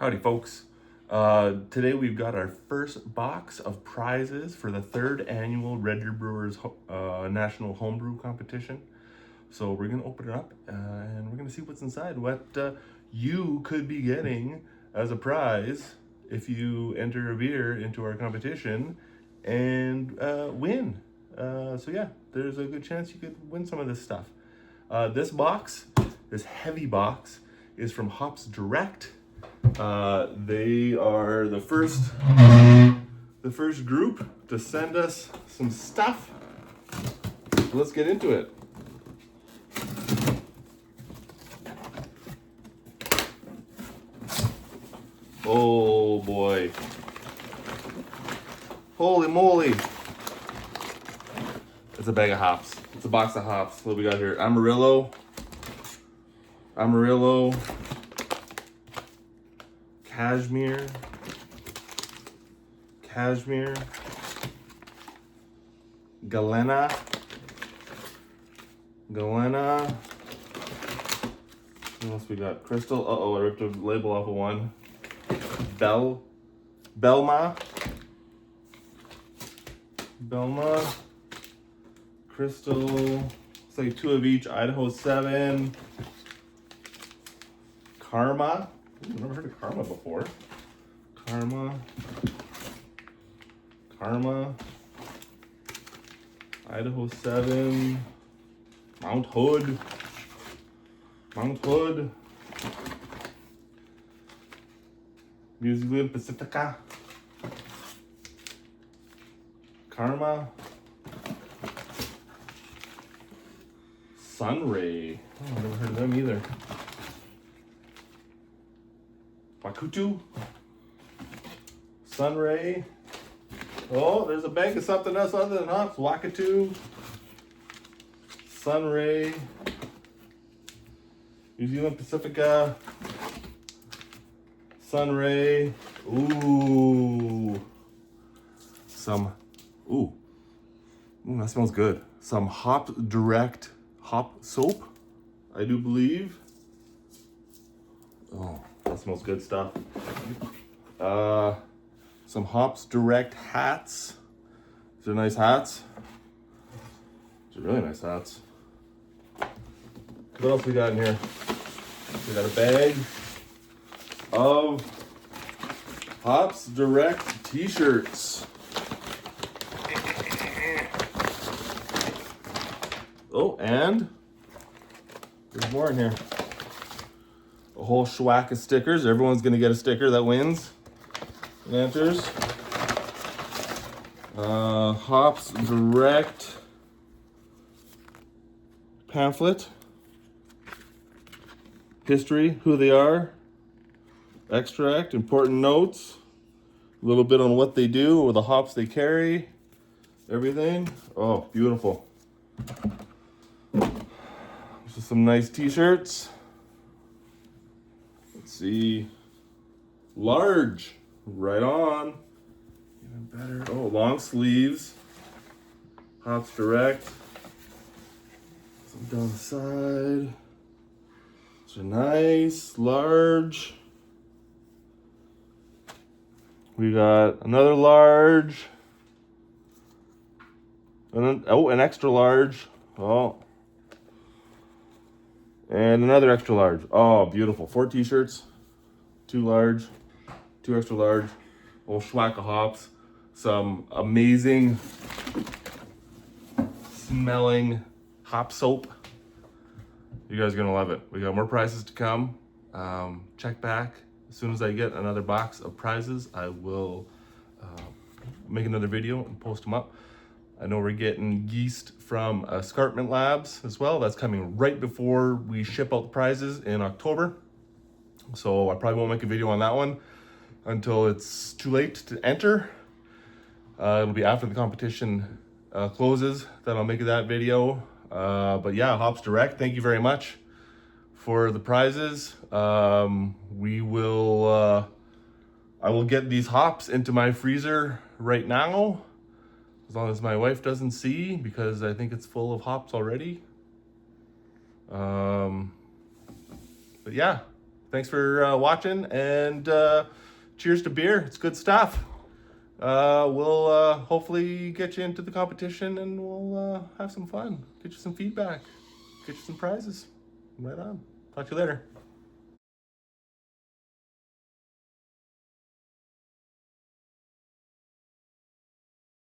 Howdy folks. Today we've got our first box of prizes for the 3rd annual Red Deer Brewers National Homebrew Competition. So we're gonna open it up and we're gonna see what's inside, what you could be getting as a prize if you enter a beer into our competition and win. So yeah, there's a good chance you could win some of this stuff. This heavy box, is from Hops Direct. They are the first group to send us some stuff. So let's get into it. Oh boy. Holy moly. It's a bag of hops. It's a box of hops. What do we got here? Amarillo. Cashmere, Galena, what else we got? Crystal, I ripped a label off of one. Belma, Crystal, it's like 2 of each. Idaho 7, Karma. I've never heard of Karma before. Karma, Idaho 7, Mount Hood, New Zealand Pacifica, Karma, Sunray. Oh, I've never heard of them either. Wakutu, Sunray. Oh, there's a bank of something else other than hops. Wakutu, Sunray, New Zealand Pacifica, Sunray. Ooh, that smells good. Some Hops Direct hop soap, I do believe. Oh, that smells good stuff. Some Hops Direct hats. These are nice hats. These are really nice hats. What else we got in here? We got a bag of Hops Direct t-shirts. Oh, and there's more in here. A whole schwack of stickers. Everyone's gonna get a sticker that wins and enters. Hops Direct pamphlet. History, who they are. Extract, important notes. A little bit on what they do or the hops they carry. Everything. Oh, beautiful. Just some nice t-shirts. Let's see. Large. Right on. Even better. Oh, long sleeves. Hops Direct. Some down the side. These are nice. Large. We got another large. And then, an extra large. Oh. And another extra large. Oh, beautiful. 4 t-shirts. 2 large. 2 extra large. Whole schwack of hops. Some amazing smelling hop soap. You guys are going to love it. We got more prizes to come. Check back. As soon as I get another box of prizes, I will make another video and post them up. I know we're getting yeast from Escarpment Labs as well. That's coming right before we ship out the prizes in October. So I probably won't make a video on that one until it's too late to enter. It'll be after the competition closes that I'll make that video. But yeah, Hops Direct, thank you very much for the prizes. I will get these hops into my freezer right now, as long as my wife doesn't see, because I think it's full of hops already. But yeah, thanks for watching, and cheers to beer. It's good stuff. We'll hopefully get you into the competition, and we'll have some fun. Get you some feedback. Get you some prizes. Right on. Talk to you later.